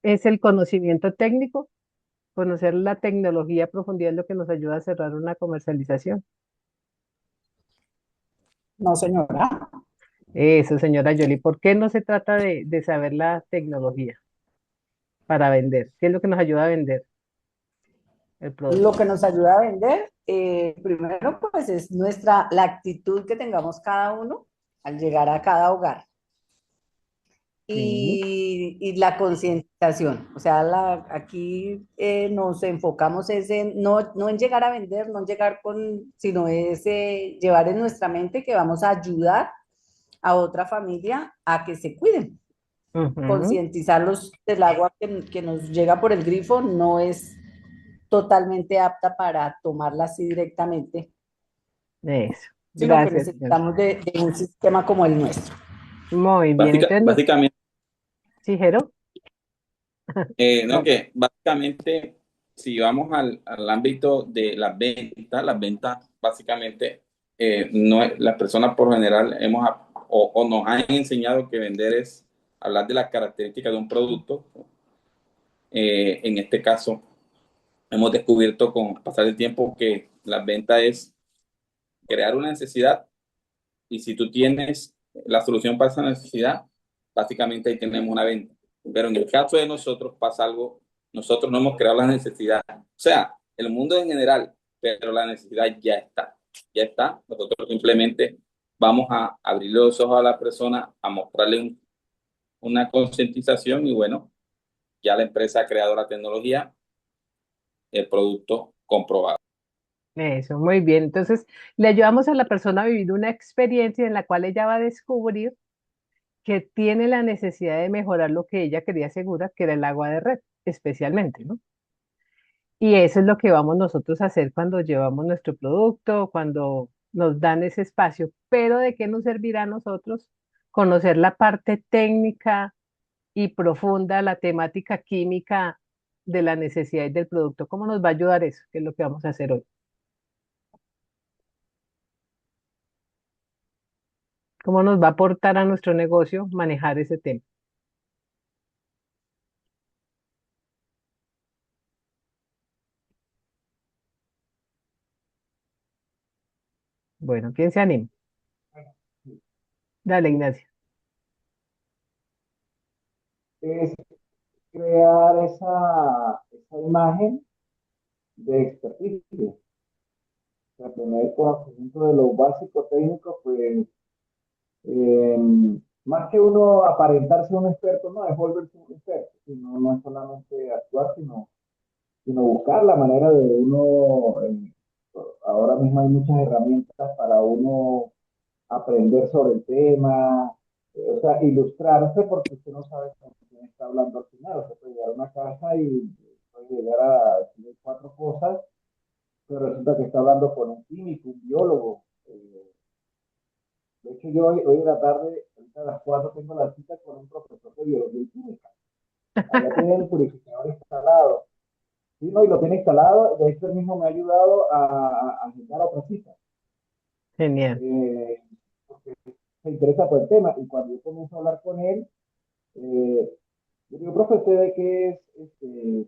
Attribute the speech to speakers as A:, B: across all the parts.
A: es el conocimiento técnico. Conocer la tecnología a profundidad es lo que nos ayuda a cerrar una comercialización.
B: No, señora.
A: Eso, señora Yoli, ¿por qué no se trata de saber la tecnología para vender? ¿Qué es lo que nos ayuda a vender el
B: Lo
A: producto?
B: que nos ayuda a vender, primero, pues es la actitud que tengamos cada uno al llegar a cada hogar
A: Sí.
B: y la concientización. O sea, aquí nos enfocamos es en, no en llegar a vender, no en llegar con, sino es llevar en nuestra mente que vamos a ayudar a otra familia a que se cuiden.
A: Ujú.
B: Concientizarlos del agua que nos llega por el grifo no es totalmente apta para tomarla así directamente,
A: Eso.
B: sino que
A: Gracias, señora.
B: necesitamos de un sistema como el nuestro.
A: Muy bien. Entonces,
B: Básicamente,
A: ¿sí, Jero?
B: no, que básicamente, si vamos al ámbito de las ventas básicamente, no las personas por general o nos han enseñado que vender es hablar de las características de un producto. En este caso, hemos descubierto con pasar el tiempo que la venta es crear una necesidad y si tú tienes la solución para esa necesidad, básicamente ahí tenemos una venta. Pero en el caso de nosotros pasa algo, nosotros no hemos creado la necesidad. O sea, el mundo en general, pero la necesidad ya está. Ya está. Nosotros simplemente vamos a abrirle los ojos a la persona, a mostrarle una concientización y bueno, ya la empresa ha creado la tecnología, el producto comprobado.
A: Eso, muy bien. Entonces, le ayudamos a la persona a vivir una experiencia en la cual ella va a descubrir que tiene la necesidad de mejorar lo que ella quería asegurar, que era el agua de red, especialmente, ¿no? Y eso es lo que vamos nosotros a hacer cuando llevamos nuestro producto, cuando nos dan ese espacio. Pero ¿de qué nos servirá a nosotros conocer la parte técnica y profunda, la temática química de la necesidad del producto? ¿Cómo nos va a ayudar eso? ¿Qué es lo que vamos a hacer hoy? ¿Cómo nos va a aportar a nuestro negocio manejar ese tema? Bueno, ¿quién se anima? Dale, Ignacio.
C: Es crear esa imagen de experticia. O sea, tener conocimiento de lo básico técnico, pues eh, más que uno aparentarse un experto, no es volverse un experto, sino no es solamente actuar, sino buscar la manera de uno, ahora mismo hay muchas herramientas para uno aprender sobre el tema, o sea, ilustrarse porque usted no sabe con quién está hablando al final. O sea, puede llegar a una casa y puede llegar a decir cuatro cosas, pero resulta que está hablando con un químico, un biólogo. De hecho, yo hoy en la tarde, ahorita a las 4 tengo la cita con un profesor de biología y química. Allá tiene el purificador instalado. Sí, no, y lo tiene instalado. De hecho, él mismo me ha ayudado a agendar otra cita.
A: Genial.
C: Eh, porque se interesa por el tema. Y cuando yo comienzo a hablar con él, eh, yo digo, profe, ¿usted de qué es?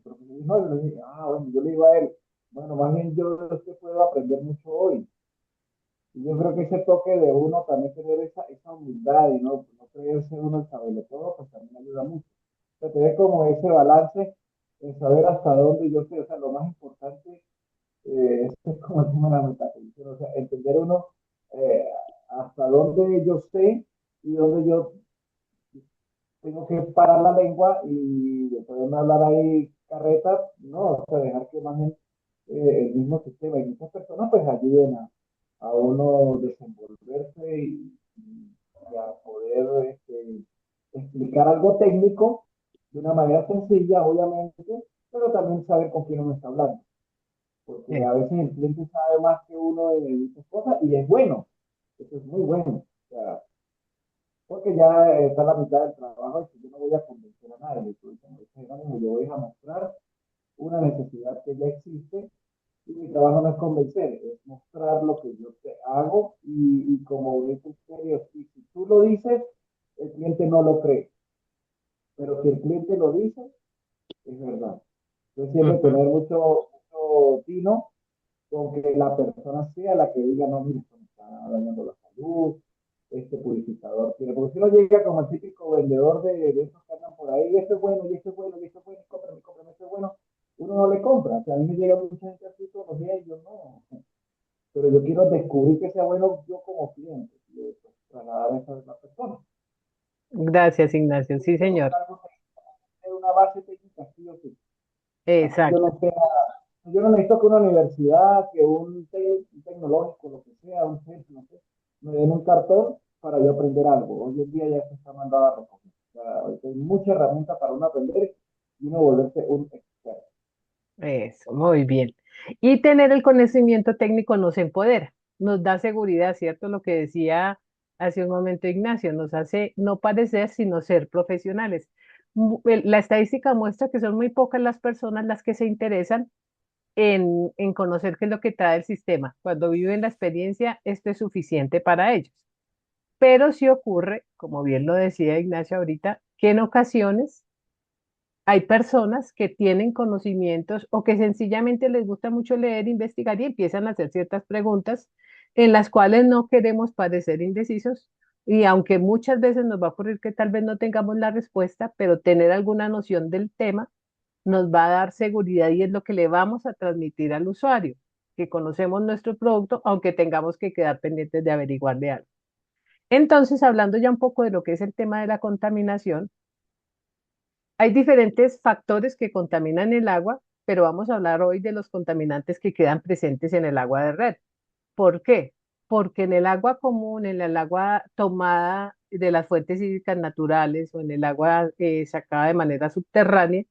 C: Porque me dijo, no, yo le dije, bueno, yo le digo a él, bueno, más bien yo de usted puedo aprender mucho hoy. Y yo creo que ese toque de uno también tener esa humildad y no creerse uno el saberlo todo, pues también ayuda mucho. O sea, tener como ese balance en saber hasta dónde yo sé, o sea, lo más importante es como el tema de la metafísica, o sea, entender uno eh, hasta dónde yo sé y dónde yo tengo que parar la lengua y después de hablar ahí carretas, no, o sea, dejar que más bien el mismo sistema y muchas personas pues ayuden a uno desenvolverse y a poder explicar algo técnico de una manera sencilla, obviamente, pero también saber con quién uno está hablando, porque a veces el cliente sabe más que uno de muchas cosas y es bueno, eso es muy bueno. O sea, porque ya está la mitad del trabajo y yo no voy a convencer a nadie. Yo voy a mostrar una necesidad que ya existe y mi trabajo no es convencer, es mostrar lo que yo te hago y como dice usted, si tú lo dices, el cliente no lo cree, pero si el cliente lo dice, es verdad. Entonces, siempre
A: Ujú.
C: tener mucho tino con que la persona sea la que diga, no, mire, esto me está dañando la salud, este purificador tiene, porque si no llega como el típico vendedor de esos que andan por ahí, y esto es bueno, y esto es bueno, y esto es bueno, y cómprame, cómprame, esto es bueno, uno no le compra. O sea, a mí me llega mucha gente así todos los días y yo no, pero yo quiero descubrir que sea bueno yo como cliente, y pues, trasladar eso a la persona.
A: Gracias, Ignacio.
C: Tiene
A: Sí,
C: que ser
A: señor.
C: algo que tenga una base técnica, sí o sí. Así yo
A: Exacto.
C: no sea, yo no necesito que una universidad, que un tecnológico, lo que sea, un centro, no sé, me den un cartón para yo aprender algo. Hoy en día ya se está mandando a recoger. O sea, ahorita hay mucha herramienta para uno aprender y uno volverse un experto.
A: Eso, muy bien. Y tener el conocimiento técnico nos empodera, nos da seguridad, ¿cierto? Lo que decía hace un momento Ignacio, nos hace no parecer, sino ser profesionales. La estadística muestra que son muy pocas las personas las que se interesan en conocer qué es lo que trae el sistema. Cuando viven la experiencia, esto es suficiente para ellos. Pero sí ocurre, como bien lo decía Ignacio ahorita, que en ocasiones hay personas que tienen conocimientos o que sencillamente les gusta mucho leer, investigar y empiezan a hacer ciertas preguntas en las cuales no queremos parecer indecisos. Y aunque muchas veces nos va a ocurrir que tal vez no tengamos la respuesta, pero tener alguna noción del tema nos va a dar seguridad y es lo que le vamos a transmitir al usuario, que conocemos nuestro producto, aunque tengamos que quedar pendientes de averiguarle algo. Entonces, hablando ya un poco de lo que es el tema de la contaminación, hay diferentes factores que contaminan el agua, pero vamos a hablar hoy de los contaminantes que quedan presentes en el agua de red. ¿Por qué? Porque en el agua común, en el agua tomada de las fuentes hídricas naturales o en el agua sacada de manera subterránea,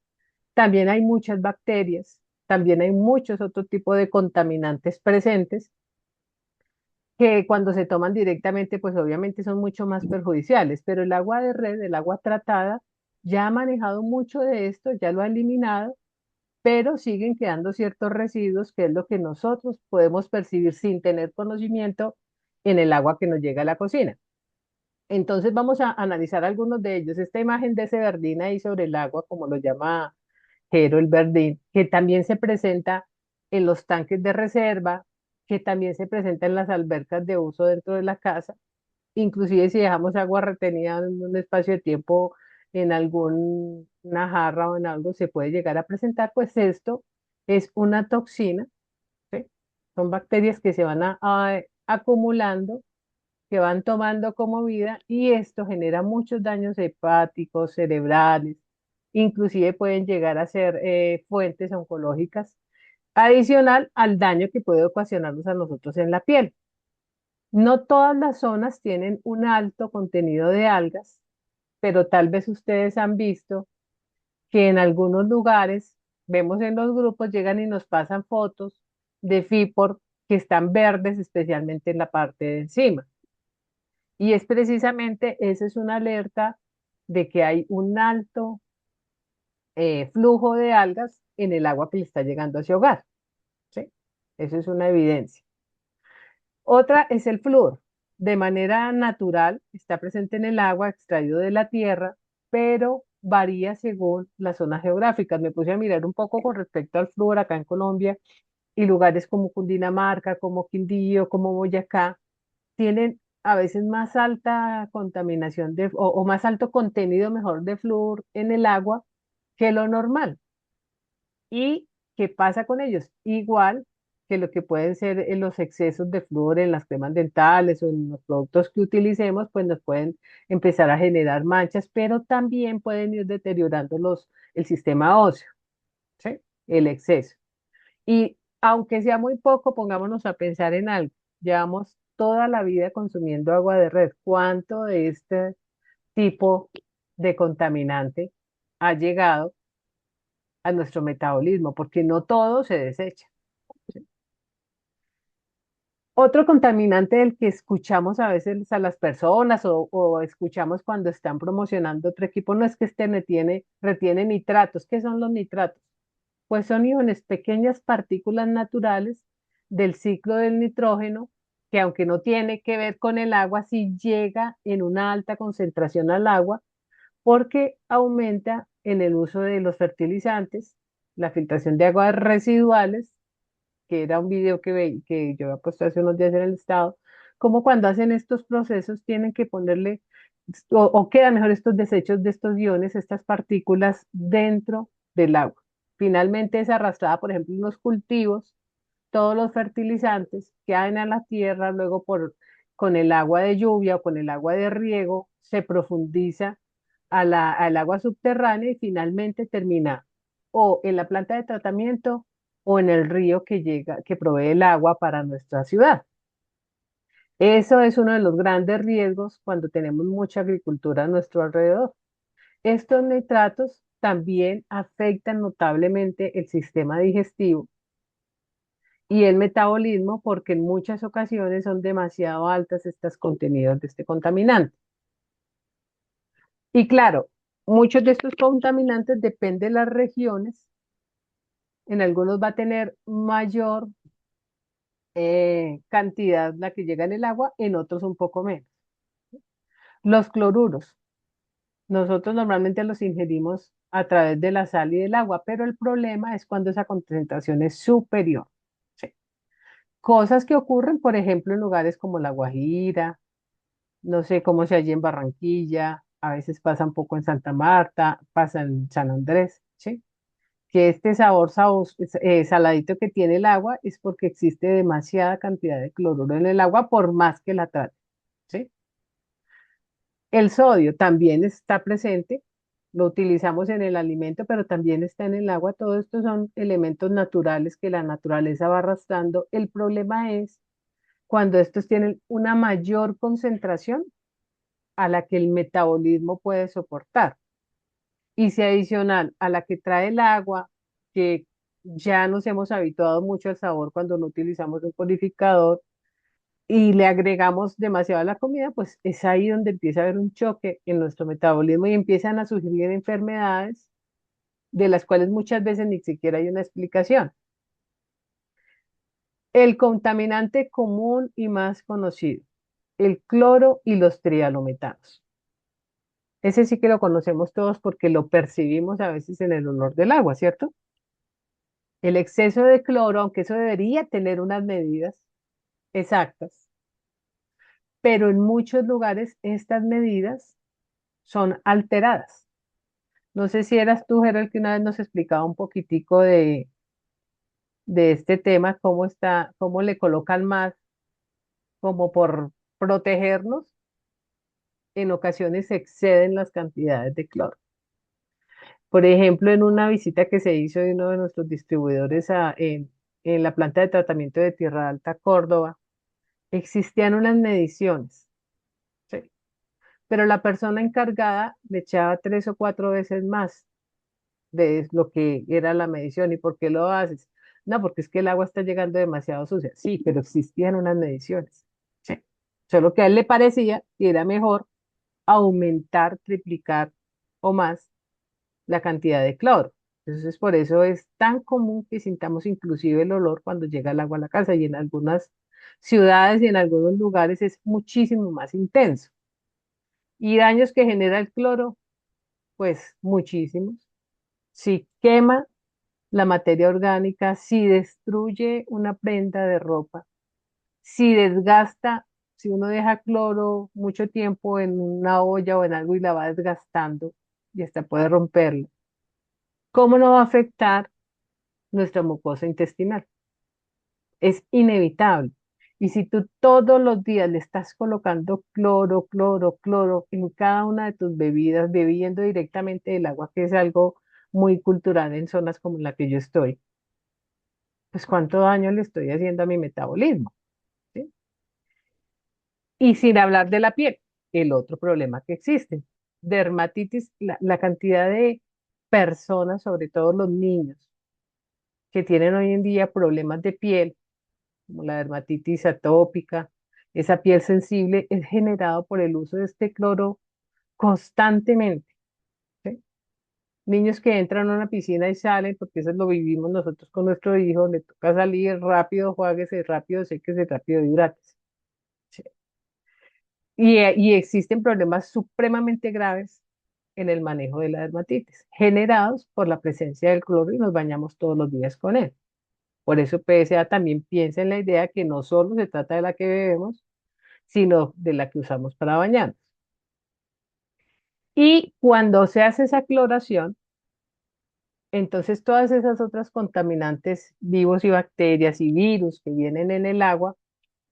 A: también hay muchas bacterias, también hay muchos otros tipos de contaminantes presentes que cuando se toman directamente, pues obviamente son mucho más perjudiciales, pero el agua de red, el agua tratada, ya ha manejado mucho de esto, ya lo ha eliminado, pero siguen quedando ciertos residuos, que es lo que nosotros podemos percibir sin tener conocimiento en el agua que nos llega a la cocina. Entonces vamos a analizar algunos de ellos. Esta imagen de ese verdín ahí sobre el agua, como lo llama Jero, el verdín, que también se presenta en los tanques de reserva, que también se presenta en las albercas de uso dentro de la casa. Inclusive si dejamos agua retenida en un espacio de tiempo en alguna jarra o en algo, se puede llegar a presentar, pues esto es una toxina, ¿sí? Son bacterias que se van acumulando, que van tomando como vida y esto genera muchos daños hepáticos, cerebrales, inclusive pueden llegar a ser fuentes oncológicas, adicional al daño que puede ocasionarnos a nosotros en la piel. No todas las zonas tienen un alto contenido de algas, pero tal vez ustedes han visto que en algunos lugares, vemos en los grupos, llegan y nos pasan fotos de FIPOR que están verdes, especialmente en la parte de encima. Y es precisamente, esa es una alerta de que hay un alto flujo de algas en el agua que le está llegando a ese hogar, ¿sí? Eso es una evidencia. Otra es el flúor. De manera natural está presente en el agua, extraído de la tierra, pero varía según las zonas geográficas. Me puse a mirar un poco con respecto al flúor acá en Colombia y lugares como Cundinamarca, como Quindío, como Boyacá, tienen a veces más alta contaminación o más alto contenido mejor de flúor en el agua que lo normal. ¿Y qué pasa con ellos? Igual que lo que pueden ser los excesos de flúor en las cremas dentales o en los productos que utilicemos, pues nos pueden empezar a generar manchas, pero también pueden ir deteriorando el sistema óseo, ¿sí? El exceso. Y aunque sea muy poco, pongámonos a pensar en algo. Llevamos toda la vida consumiendo agua de red. ¿Cuánto de este tipo de contaminante ha llegado a nuestro metabolismo? Porque no todo se desecha. Otro contaminante del que escuchamos a veces a las personas o escuchamos cuando están promocionando otro equipo, no es que este retiene nitratos. ¿Qué son los nitratos? Pues son iones, pequeñas partículas naturales del ciclo del nitrógeno, que aunque no tiene que ver con el agua, si llega en una alta concentración al agua, porque aumenta en el uso de los fertilizantes, la filtración de aguas residuales, que era un video que yo había puesto hace unos días en el estado, como cuando hacen estos procesos tienen que ponerle, o quedan mejor estos desechos de estos iones, estas partículas dentro del agua. Finalmente es arrastrada, por ejemplo, en los cultivos, todos los fertilizantes caen a la tierra, luego con el agua de lluvia o con el agua de riego se profundiza al agua subterránea y finalmente termina o en la planta de tratamiento o en el río que llega, que provee el agua para nuestra ciudad. Eso es uno de los grandes riesgos cuando tenemos mucha agricultura a nuestro alrededor. Estos nitratos también afectan notablemente el sistema digestivo y el metabolismo porque en muchas ocasiones son demasiado altas estos contenidos de este contaminante. Y claro, muchos de estos contaminantes dependen de las regiones. En algunos va a tener mayor cantidad la que llega en el agua, en otros un poco menos. Los cloruros, nosotros normalmente los ingerimos a través de la sal y del agua, pero el problema es cuando esa concentración es superior. ¿Sí? Cosas que ocurren, por ejemplo, en lugares como La Guajira, no sé cómo se halla en Barranquilla, a veces pasa un poco en Santa Marta, pasa en San Andrés, ¿sí? Que este sabor saladito que tiene el agua es porque existe demasiada cantidad de cloruro en el agua por más que la trate, ¿sí? El sodio también está presente, lo utilizamos en el alimento, pero también está en el agua. Todos estos son elementos naturales que la naturaleza va arrastrando. El problema es cuando estos tienen una mayor concentración a la que el metabolismo puede soportar. Y si adicional a la que trae el agua, que ya nos hemos habituado mucho al sabor cuando no utilizamos un purificador, y le agregamos demasiado a la comida, pues es ahí donde empieza a haber un choque en nuestro metabolismo y empiezan a surgir enfermedades de las cuales muchas veces ni siquiera hay una explicación. El contaminante común y más conocido, el cloro y los trialometanos. Ese sí que lo conocemos todos porque lo percibimos a veces en el olor del agua, ¿cierto? El exceso de cloro, aunque eso debería tener unas medidas exactas, pero en muchos lugares estas medidas son alteradas. No sé si eras tú, Gerald, que una vez nos explicaba un poquitico de este tema, cómo está, cómo le colocan más, como por protegernos, en ocasiones se exceden las cantidades de cloro. Por ejemplo, en una visita que se hizo de uno de nuestros distribuidores en la planta de tratamiento de Tierra Alta, Córdoba, existían unas mediciones, ¿sí? Pero la persona encargada le echaba 3 o 4 veces más de lo que era la medición. ¿Y por qué lo haces? No, porque es que el agua está llegando demasiado sucia. Sí, pero existían unas mediciones. Sí. Solo que a él le parecía que era mejor aumentar, triplicar o más la cantidad de cloro. Entonces, por eso es tan común que sintamos inclusive el olor cuando llega el agua a la casa y en algunas ciudades y en algunos lugares es muchísimo más intenso. Y daños que genera el cloro, pues muchísimos. Si quema la materia orgánica, si destruye una prenda de ropa, si desgasta, si uno deja cloro mucho tiempo en una olla o en algo y la va desgastando y hasta puede romperla, ¿cómo no va a afectar nuestra mucosa intestinal? Es inevitable. Y si tú todos los días le estás colocando cloro, cloro, cloro en cada una de tus bebidas, bebiendo directamente del agua, que es algo muy cultural en zonas como la que yo estoy, pues cuánto daño le estoy haciendo a mi metabolismo, ¿sí? Y sin hablar de la piel, el otro problema que existe, dermatitis, la cantidad de personas, sobre todo los niños, que tienen hoy en día problemas de piel, como la dermatitis atópica, esa piel sensible, es generado por el uso de este cloro constantemente, ¿sí? Niños que entran a una piscina y salen, porque eso lo vivimos nosotros con nuestro hijo, le toca salir rápido, juáguese rápido, séquese rápido, hidrátese. ¿Sí? Y existen problemas supremamente graves en el manejo de la dermatitis, generados por la presencia del cloro y nos bañamos todos los días con él. Por eso PSA también piensa en la idea que no solo se trata de la que bebemos, sino de la que usamos para bañarnos. Y cuando se hace esa cloración, entonces todas esas otras contaminantes vivos y bacterias y virus que vienen en el agua,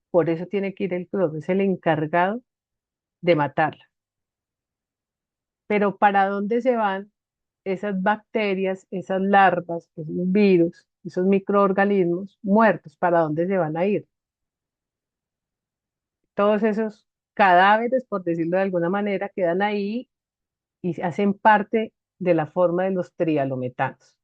A: por eso tiene que ir el cloro, es el encargado de matarla. Pero ¿para dónde se van esas bacterias, esas larvas, esos virus, esos microorganismos muertos? ¿Para dónde se van a ir? Todos esos cadáveres, por decirlo de alguna manera, quedan ahí y hacen parte de la forma de los trialometanos.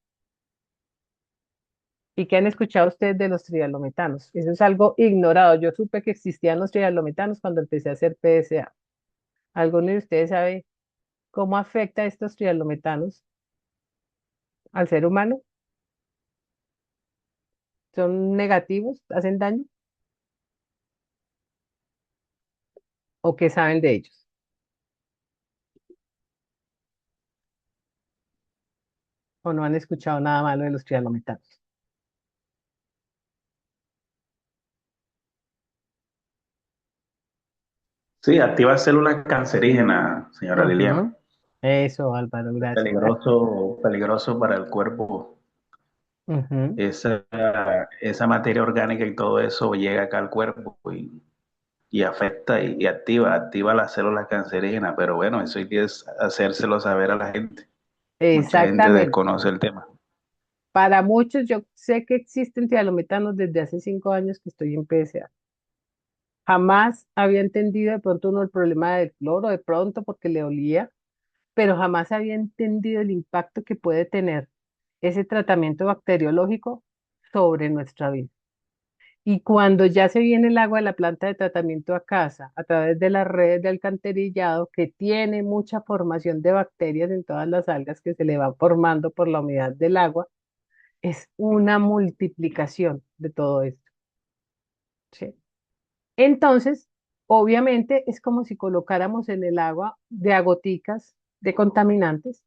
A: ¿Y qué han escuchado ustedes de los trialometanos? Eso es algo ignorado. Yo supe que existían los trialometanos cuando empecé a hacer PSA. ¿Alguno de ustedes sabe cómo afecta estos trialometanos al ser humano? ¿Son negativos? ¿Hacen daño? ¿O qué saben de ellos? ¿O no han escuchado nada malo de los trialometanos?
D: Sí, activa células cancerígenas, señora Lilian.
A: Ujú. Eso, Álvaro, gracias.
D: Peligroso, peligroso para el cuerpo.
A: Ujú.
D: Esa, esa materia orgánica y todo eso llega acá al cuerpo y afecta y activa las células cancerígenas. Pero bueno, eso hay que hacérselo saber a la gente. Mucha gente
A: Exactamente.
D: desconoce el tema.
A: Para muchos, yo sé que existen trialometanos desde hace 5 años que estoy en PSA. Jamás había entendido de pronto uno el problema del cloro, de pronto porque le olía, pero jamás había entendido el impacto que puede tener ese tratamiento bacteriológico sobre nuestra vida. Y cuando ya se viene el agua de la planta de tratamiento a casa, a través de las redes de alcantarillado, que tiene mucha formación de bacterias en todas las algas que se le van formando por la humedad del agua, es una multiplicación de todo esto, ¿sí? Entonces, obviamente es como si colocáramos en el agua de a goticas de contaminantes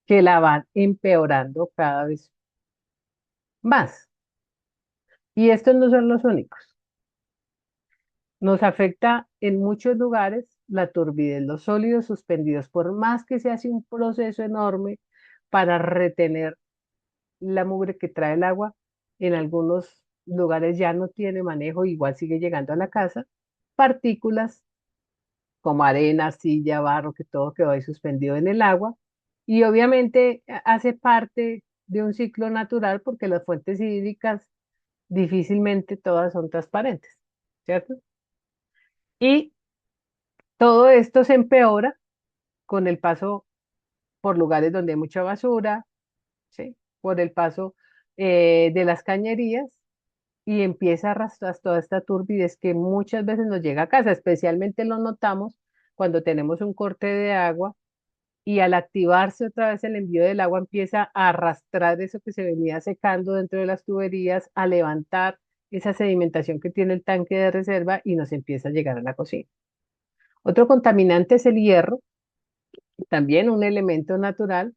A: que la van empeorando cada vez más. Y estos no son los únicos. Nos afecta en muchos lugares la turbidez, los sólidos suspendidos, por más que se hace un proceso enorme para retener la mugre que trae el agua, en algunos lugares ya no tiene manejo, igual sigue llegando a la casa, partículas como arena, silla, barro, que todo quedó ahí suspendido en el agua, y obviamente hace parte de un ciclo natural porque las fuentes hídricas difícilmente todas son transparentes, ¿cierto? Y todo esto se empeora con el paso por lugares donde hay mucha basura, ¿sí? Por el paso de las cañerías y empieza a arrastrar toda esta turbidez que muchas veces nos llega a casa, especialmente lo notamos cuando tenemos un corte de agua y al activarse otra vez el envío del agua empieza a arrastrar eso que se venía secando dentro de las tuberías, a levantar esa sedimentación que tiene el tanque de reserva y nos empieza a llegar a la cocina. Otro contaminante es el hierro, también un elemento natural,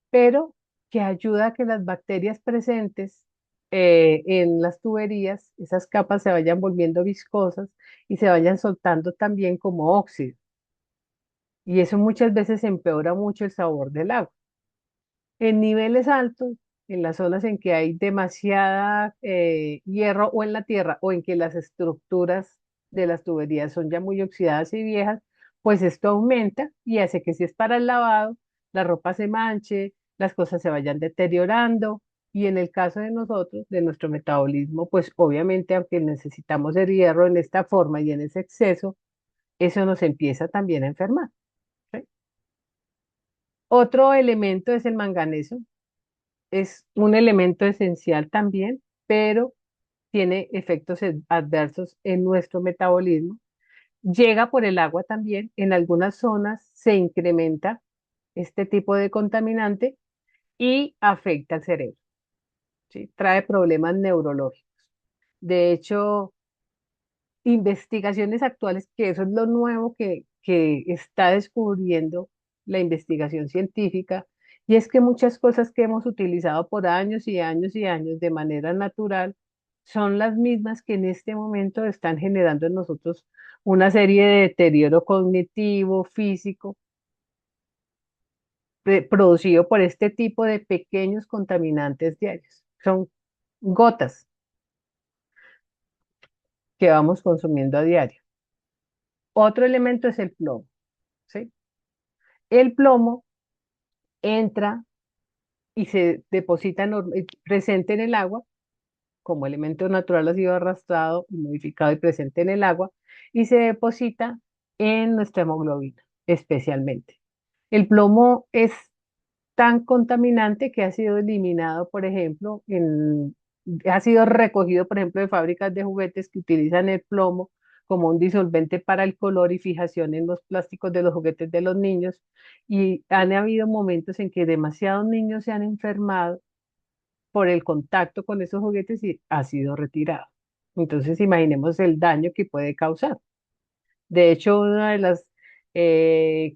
A: pero que ayuda a que las bacterias presentes en las tuberías, esas capas se vayan volviendo viscosas y se vayan soltando también como óxido. Y eso muchas veces empeora mucho el sabor del agua. En niveles altos, en las zonas en que hay demasiada hierro o en la tierra o en que las estructuras de las tuberías son ya muy oxidadas y viejas, pues esto aumenta y hace que si es para el lavado, la ropa se manche, las cosas se vayan deteriorando. Y en el caso de nosotros, de nuestro metabolismo, pues obviamente aunque necesitamos el hierro en esta forma y en ese exceso, eso nos empieza también a enfermar, ¿sí? Otro elemento es el manganeso. Es un elemento esencial también, pero tiene efectos adversos en nuestro metabolismo. Llega por el agua también. En algunas zonas se incrementa este tipo de contaminante y afecta al cerebro, ¿sí? Trae problemas neurológicos. De hecho, investigaciones actuales, que eso es lo nuevo que está descubriendo la investigación científica, y es que muchas cosas que hemos utilizado por años y años y años de manera natural son las mismas que en este momento están generando en nosotros una serie de deterioro cognitivo, físico, producido por este tipo de pequeños contaminantes diarios. Son gotas que vamos consumiendo a diario. Otro elemento es el plomo, ¿sí? El plomo entra y se deposita presente en el agua, como elemento natural ha sido arrastrado y modificado y presente en el agua, y se deposita en nuestra hemoglobina, especialmente. El plomo es tan contaminante que ha sido eliminado, por ejemplo, ha sido recogido, por ejemplo, de fábricas de juguetes que utilizan el plomo como un disolvente para el color y fijación en los plásticos de los juguetes de los niños. Y han habido momentos en que demasiados niños se han enfermado por el contacto con esos juguetes y ha sido retirado. Entonces, imaginemos el daño que puede causar. De hecho, una de las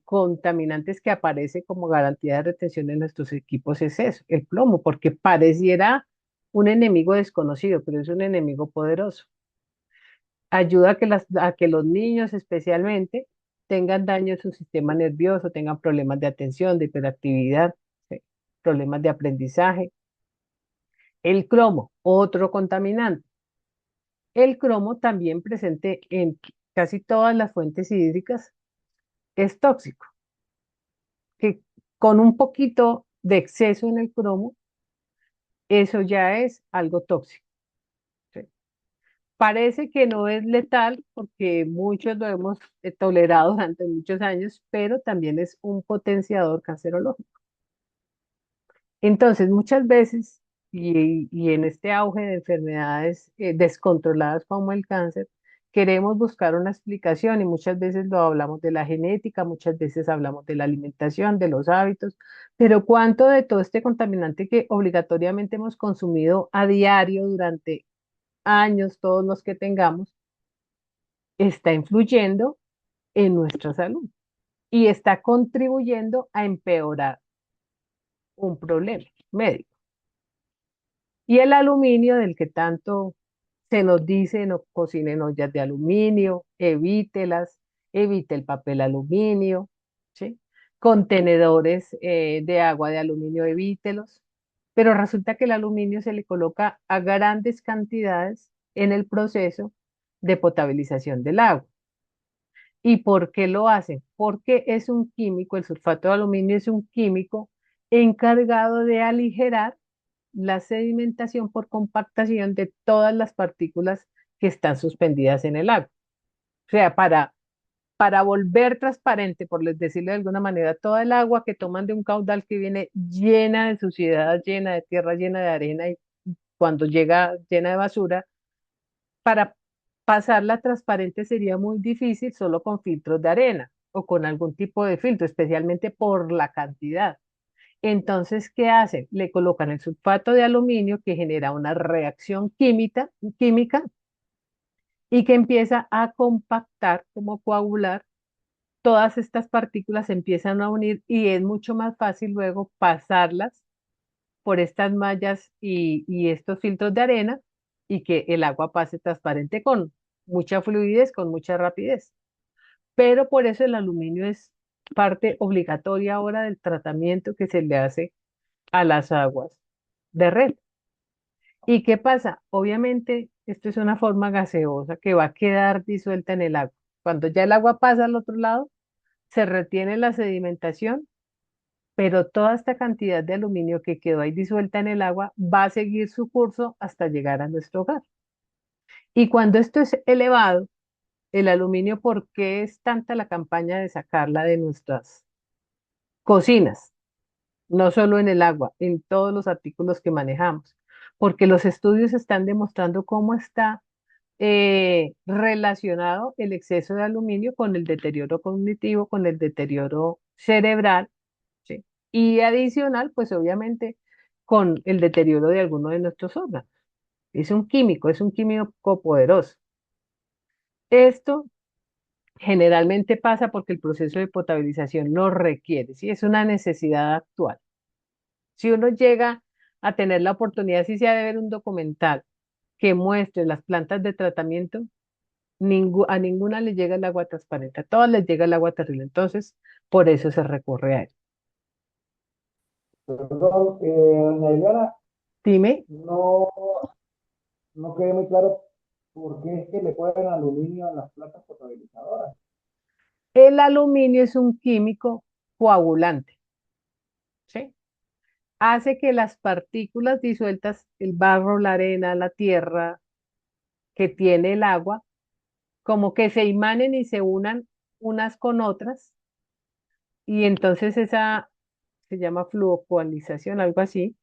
A: contaminantes que aparece como garantía de retención en nuestros equipos es eso, el plomo, porque pareciera un enemigo desconocido, pero es un enemigo poderoso. Ayuda a que los niños especialmente tengan daño en su sistema nervioso, tengan problemas de atención, de hiperactividad, ¿sí? Problemas de aprendizaje. El cromo, otro contaminante. El cromo también presente en casi todas las fuentes hídricas es tóxico, que con un poquito de exceso en el cromo, eso ya es algo tóxico. ¿Sí? Parece que no es letal porque muchos lo hemos tolerado durante muchos años, pero también es un potenciador cancerológico. Entonces, muchas veces, y en este auge de enfermedades descontroladas como el cáncer, queremos buscar una explicación y muchas veces lo hablamos de la genética, muchas veces hablamos de la alimentación, de los hábitos, pero ¿cuánto de todo este contaminante que obligatoriamente hemos consumido a diario durante años, todos los que tengamos, está influyendo en nuestra salud y está contribuyendo a empeorar un problema médico? Y el aluminio, del que tanto se nos dice, no cocine en ollas de aluminio, evítelas, evite el papel aluminio, ¿sí? Contenedores de agua de aluminio, evítelos. Pero resulta que el aluminio se le coloca a grandes cantidades en el proceso de potabilización del agua. ¿Y por qué lo hacen? Porque es un químico, el sulfato de aluminio es un químico encargado de aligerar la sedimentación por compactación de todas las partículas que están suspendidas en el agua. O sea, para volver transparente, por decirlo de alguna manera, toda el agua que toman de un caudal que viene llena de suciedad, llena de tierra, llena de arena y cuando llega llena de basura, para pasarla transparente sería muy difícil solo con filtros de arena o con algún tipo de filtro, especialmente por la cantidad. Entonces, ¿qué hacen? Le colocan el sulfato de aluminio que genera una reacción química y que empieza a compactar, como coagular, todas estas partículas se empiezan a unir y es mucho más fácil luego pasarlas por estas mallas y estos filtros de arena y que el agua pase transparente con mucha fluidez, con mucha rapidez. Pero por eso el aluminio es parte obligatoria ahora del tratamiento que se le hace a las aguas de red. ¿Y qué pasa? Obviamente, esto es una forma gaseosa que va a quedar disuelta en el agua. Cuando ya el agua pasa al otro lado, se retiene la sedimentación, pero toda esta cantidad de aluminio que quedó ahí disuelta en el agua va a seguir su curso hasta llegar a nuestro hogar. Y cuando esto es elevado, el aluminio, ¿por qué es tanta la campaña de sacarla de nuestras cocinas? No solo en el agua, en todos los artículos que manejamos, porque los estudios están demostrando cómo está relacionado el exceso de aluminio con el deterioro cognitivo, con el deterioro cerebral, ¿sí? Y adicional, pues obviamente con el deterioro de alguno de nuestros órganos. Es un químico poderoso. Esto Generalmente pasa porque el proceso de potabilización lo requiere, ¿sí? Es una necesidad actual. Si uno llega a tener la oportunidad, si se ha de ver un documental que muestre las plantas de tratamiento, a ninguna le llega el agua transparente, a todas les llega el agua terrible. Entonces, por eso se recurre a él.
C: Perdón, doña Eliana,
A: Dime,
C: no, no quedé muy claro por qué es que le ponen aluminio a las plantas potabilizadoras.
A: el aluminio es un químico coagulante, ¿sí? Hace que las partículas disueltas, el barro, la arena, la tierra que tiene el agua, como que se imanen y se unan unas con otras, y entonces esa se llama fluocualización, algo así,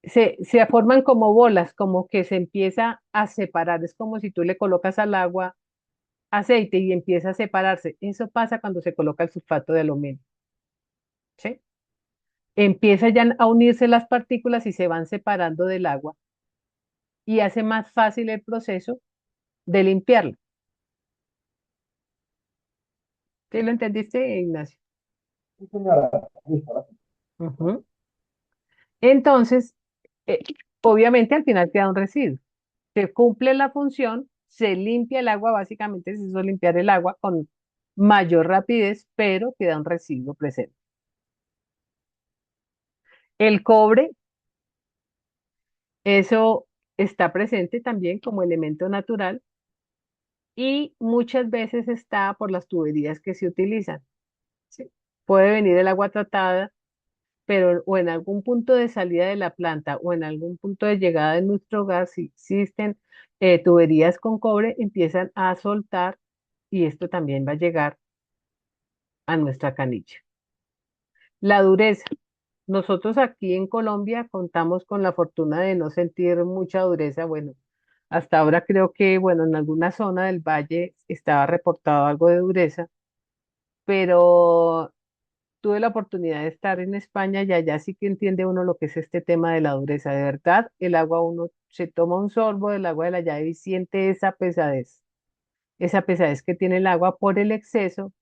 A: se forman como bolas, como que se empieza a separar, es como si tú le colocas al agua aceite y empieza a separarse. Eso pasa cuando se coloca el sulfato de aluminio, ¿sí? Empieza ya a unirse las partículas y se van separando del agua y hace más fácil el proceso de limpiarlo. ¿Sí lo entendiste, Ignacio?
C: Sí, señora, listo, ahora sí.
A: Ujú. Entonces, eh, obviamente al final queda un residuo. Se cumple la función, se limpia el agua, básicamente se hizo limpiar el agua con mayor rapidez, pero queda un residuo presente. El cobre, eso está presente también como elemento natural y muchas veces está por las tuberías que se utilizan. ¿Sí? Puede venir el agua tratada, pero o en algún punto de salida de la planta o en algún punto de llegada de nuestro hogar, si existen tuberías con cobre, empiezan a soltar y esto también va a llegar a nuestra canilla. La dureza. Nosotros aquí en Colombia contamos con la fortuna de no sentir mucha dureza. Bueno, hasta ahora creo que, bueno, en alguna zona del valle estaba reportado algo de dureza, pero tuve la oportunidad de estar en España y allá sí que entiende uno lo que es este tema de la dureza. De verdad, el agua uno se toma un sorbo del agua de la llave y siente esa pesadez que tiene el agua por el exceso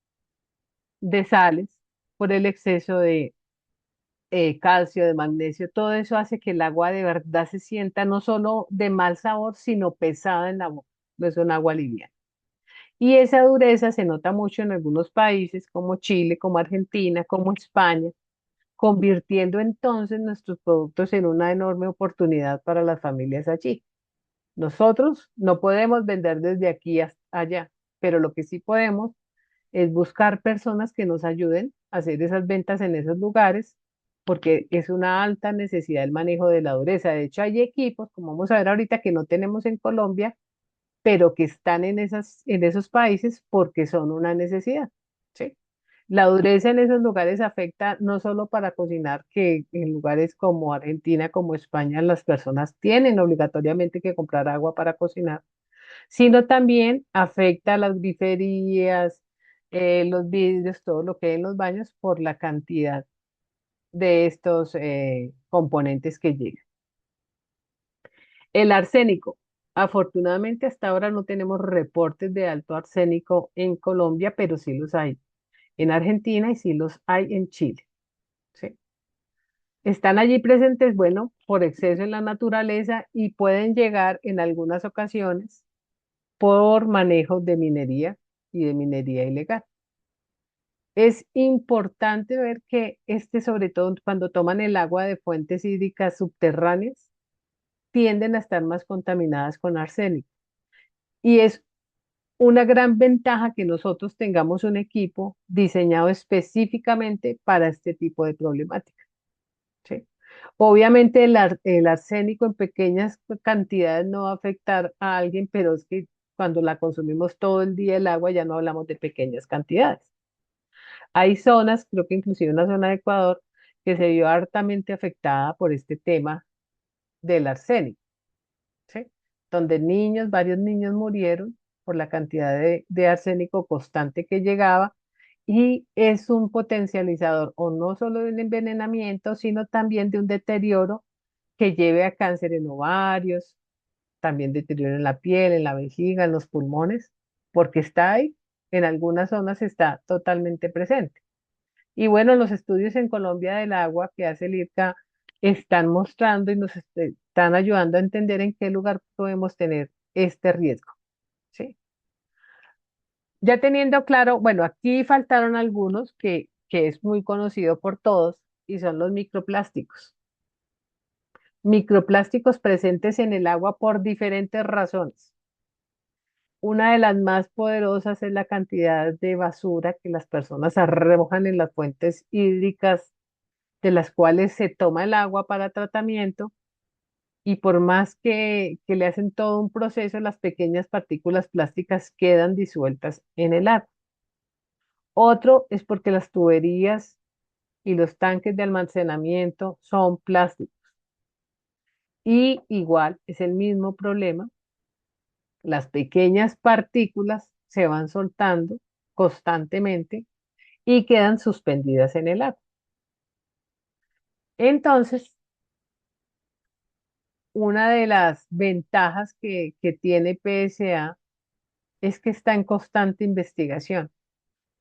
A: de sales, por el exceso de calcio, de magnesio, todo eso hace que el agua de verdad se sienta no solo de mal sabor, sino pesada en la boca. No es un agua liviana. Y esa dureza se nota mucho en algunos países como Chile, como Argentina, como España, convirtiendo entonces nuestros productos en una enorme oportunidad para las familias allí. Nosotros no podemos vender desde aquí hasta allá, pero lo que sí podemos es buscar personas que nos ayuden a hacer esas ventas en esos lugares, porque es una alta necesidad el manejo de la dureza. De hecho, hay equipos, como vamos a ver ahorita, que no tenemos en Colombia, pero que están en esos países porque son una necesidad, ¿sí? La dureza en esos lugares afecta no solo para cocinar, que en lugares como Argentina, como España, las personas tienen obligatoriamente que comprar agua para cocinar, sino también afecta a las griferías, los vidrios, todo lo que hay en los baños por la cantidad de estos componentes que llegan. El arsénico. Afortunadamente hasta ahora no tenemos reportes de alto arsénico en Colombia, pero sí los hay en Argentina y sí los hay en Chile. ¿Sí? Están allí presentes, bueno, por exceso en la naturaleza y pueden llegar en algunas ocasiones por manejo de minería y de minería ilegal. Es importante ver que sobre todo cuando toman el agua de fuentes hídricas subterráneas, tienden a estar más contaminadas con arsénico. Y es una gran ventaja que nosotros tengamos un equipo diseñado específicamente para este tipo de problemática. ¿Sí? Obviamente el arsénico en pequeñas cantidades no va a afectar a alguien, pero es que cuando la consumimos todo el día el agua ya no hablamos de pequeñas cantidades. Hay zonas, creo que inclusive una zona de Ecuador, que se vio hartamente afectada por este tema del arsénico, ¿sí? Donde varios niños murieron por la cantidad de arsénico constante que llegaba y es un potencializador o no solo del envenenamiento, sino también de un deterioro que lleve a cáncer en ovarios, también deterioro en la piel, en la vejiga, en los pulmones, porque está ahí. en algunas zonas está totalmente presente. Y bueno, los estudios en Colombia del agua que hace el IRCA están mostrando y nos están ayudando a entender en qué lugar podemos tener este riesgo, ¿sí? Ya teniendo claro, bueno, aquí faltaron algunos que es muy conocido por todos y son los microplásticos. Microplásticos presentes en el agua por diferentes razones. Una de las más poderosas es la cantidad de basura que las personas arrojan en las fuentes hídricas de las cuales se toma el agua para tratamiento y por más que le hacen todo un proceso, las pequeñas partículas plásticas quedan disueltas en el agua. Otro es porque las tuberías y los tanques de almacenamiento son plásticos. Y igual es el mismo problema, las pequeñas partículas se van soltando constantemente y quedan suspendidas en el agua. Entonces, una de las ventajas que tiene PSA es que está en constante investigación.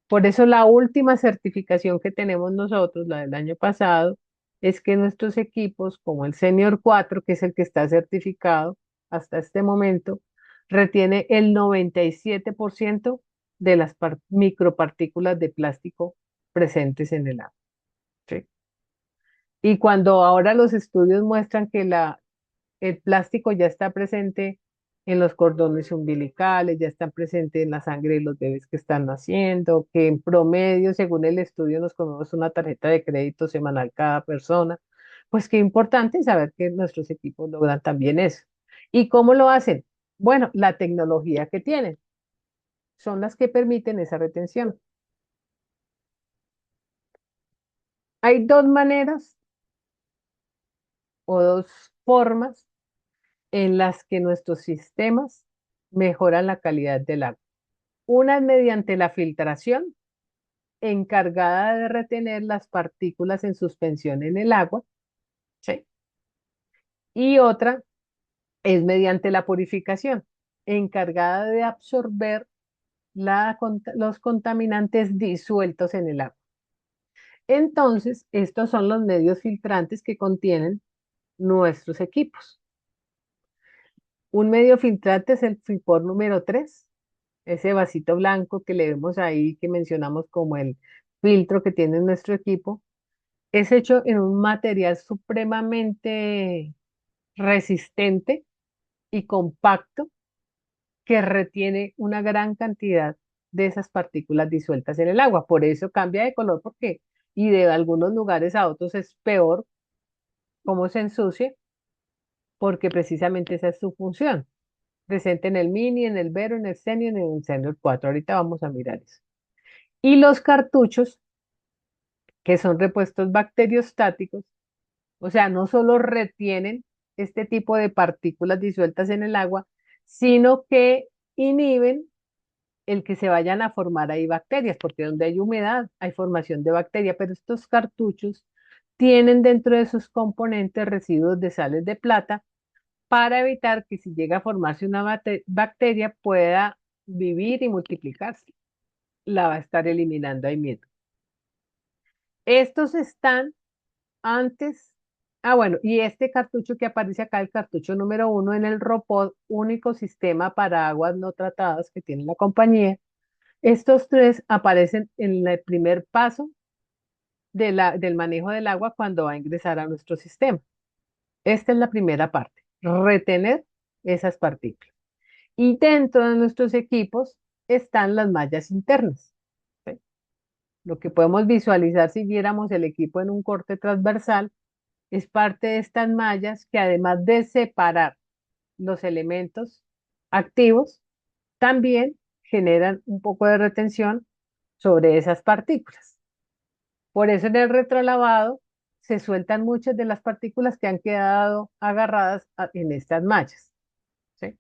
A: Por eso la última certificación que tenemos nosotros, la del año pasado, es que nuestros equipos, como el Senior 4, que es el que está certificado hasta este momento, retiene el 97% de las micropartículas de plástico presentes en el agua. ¿Sí? Y cuando ahora los estudios muestran que el plástico ya está presente en los cordones umbilicales, ya está presente en la sangre de los bebés que están naciendo, que en promedio, según el estudio, nos comemos una tarjeta de crédito semanal cada persona. Pues qué importante saber que nuestros equipos logran también eso. ¿Y cómo lo hacen? Bueno, la tecnología que tienen son las que permiten esa retención. Hay dos maneras o dos formas en las que nuestros sistemas mejoran la calidad del agua. Una es mediante la filtración, encargada de retener las partículas en suspensión en el agua, ¿sí? Y otra es mediante la purificación, encargada de absorber los contaminantes disueltos en el agua. Entonces, estos son los medios filtrantes que contienen nuestros equipos. Un medio filtrante es el FIPOR número 3, ese vasito blanco que le vemos ahí, que mencionamos como el filtro que tiene nuestro equipo. Es hecho en un material supremamente resistente y compacto que retiene una gran cantidad de esas partículas disueltas en el agua. Por eso cambia de color porque, y de algunos lugares a otros es peor cómo se ensucia, porque precisamente esa es su función. Presente en el mini, en el Vero, en el Senior y en el Senior 4. Ahorita vamos a mirar eso. Y los cartuchos, que son repuestos bacteriostáticos, o sea, no solo retienen este tipo de partículas disueltas en el agua, sino que inhiben el que se vayan a formar ahí bacterias, porque donde hay humedad hay formación de bacteria, pero estos cartuchos tienen dentro de sus componentes residuos de sales de plata para evitar que si llega a formarse una bacteria pueda vivir y multiplicarse. La va a estar eliminando ahí mismo. Estos están antes, bueno, y este cartucho que aparece acá, el cartucho número 1 en el ROPOD, único sistema para aguas no tratadas que tiene la compañía, estos tres aparecen en el primer paso del manejo del agua cuando va a ingresar a nuestro sistema. Esta es la primera parte, retener esas partículas. Y dentro de nuestros equipos están las mallas internas. ¿Sí? Lo que podemos visualizar si viéramos el equipo en un corte transversal es parte de estas mallas que además de separar los elementos activos, también generan un poco de retención sobre esas partículas. Por eso en el retrolavado se sueltan muchas de las partículas que han quedado agarradas en estas mallas. ¿Sí?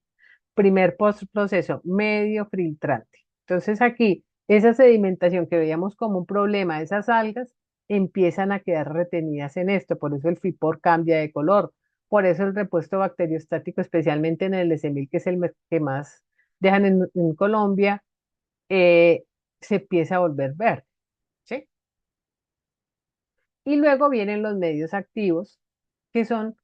A: Primer proceso, medio filtrante. Entonces aquí, esa sedimentación que veíamos como un problema, esas algas, empiezan a quedar retenidas en esto, por eso el FIPOR cambia de color, por eso el repuesto bacteriostático, especialmente en el S1000, que es el que más dejan en Colombia, eh, se empieza a volver verde, ¿sí? Y luego vienen los medios activos, que son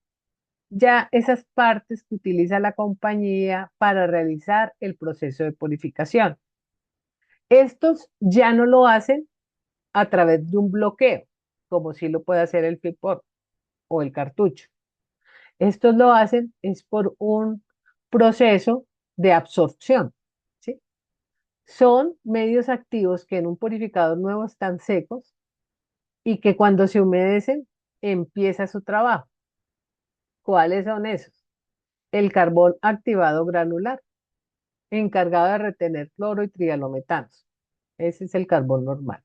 A: ya esas partes que utiliza la compañía para realizar el proceso de purificación. Estos ya no lo hacen a través de un bloqueo, como si lo puede hacer el FIPOR o el cartucho. Estos lo hacen es por un proceso de absorción, ¿sí? Son medios activos que en un purificador nuevo están secos y que cuando se humedecen empieza su trabajo. ¿Cuáles son esos? El carbón activado granular, encargado de retener cloro y trialometanos. Ese es el carbón normal.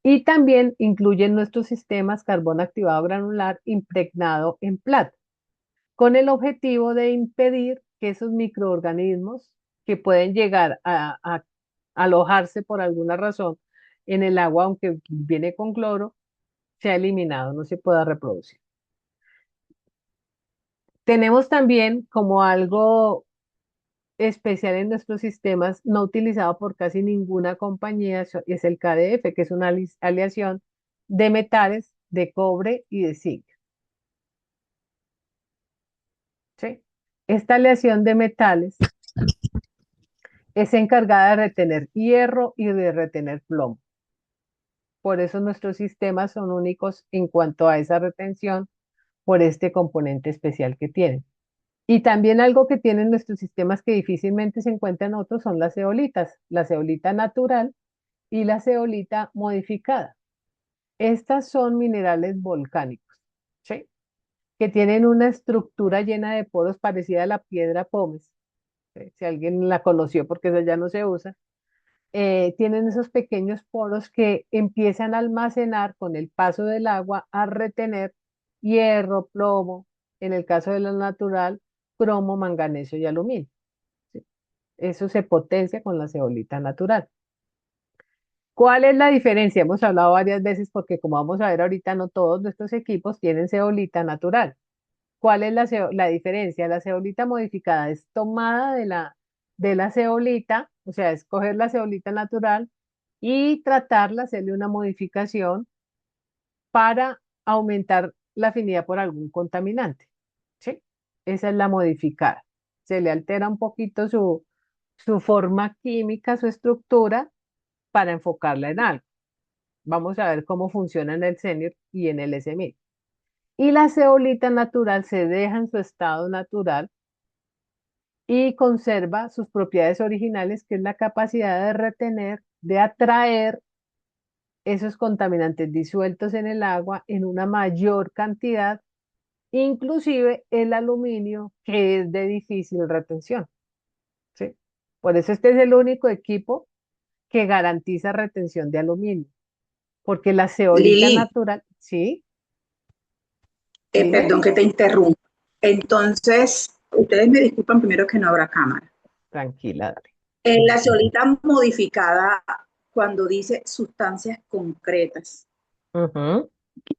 A: Y también incluyen nuestros sistemas carbón activado granular impregnado en plata, con el objetivo de impedir que esos microorganismos que pueden llegar a alojarse por alguna razón en el agua, aunque viene con cloro, sea eliminado, no se pueda reproducir. Tenemos también como algo especial en nuestros sistemas, no utilizado por casi ninguna compañía, es el KDF, que es una aleación de metales de cobre y de zinc. ¿Sí? Esta aleación de metales es encargada de retener hierro y de retener plomo. Por eso nuestros sistemas son únicos en cuanto a esa retención por este componente especial que tienen. Y también algo que tienen nuestros sistemas que difícilmente se encuentran en otros son las zeolitas, la zeolita natural y la zeolita modificada. Estas son minerales volcánicos, ¿sí? Que tienen una estructura llena de poros parecida a la piedra pómez. ¿Sí? Si alguien la conoció porque esa ya no se usa, tienen esos pequeños poros que empiezan a almacenar con el paso del agua a retener hierro, plomo, en el caso de la natural, cromo, manganeso y aluminio. ¿Sí? Eso se potencia con la zeolita natural. ¿Cuál es la diferencia? Hemos hablado varias veces porque como vamos a ver ahorita, no todos nuestros equipos tienen zeolita natural. ¿Cuál es la diferencia? La zeolita modificada es tomada de la zeolita, o sea, escoger la zeolita natural y tratarla, hacerle una modificación para aumentar la afinidad por algún contaminante. ¿Sí? Esa es la modificada. Se le altera un poquito su forma química, su estructura, para enfocarla en algo. Vamos a ver cómo funciona en el senior y en el SMI. Y la zeolita natural se deja en su estado natural y conserva sus propiedades originales, que es la capacidad de retener, de atraer esos contaminantes disueltos en el agua en una mayor cantidad, inclusive el aluminio, que es de difícil retención. ¿Sí? Por eso este es el único equipo que garantiza retención de aluminio, porque la zeolita
E: Lili,
A: natural, ¿sí? Dime,
E: perdón que te interrumpa. Entonces, ustedes me disculpan primero que no habrá cámara.
A: tranquila, dale.
E: En la ceolita modificada, cuando dice sustancias concretas,
A: Ujú.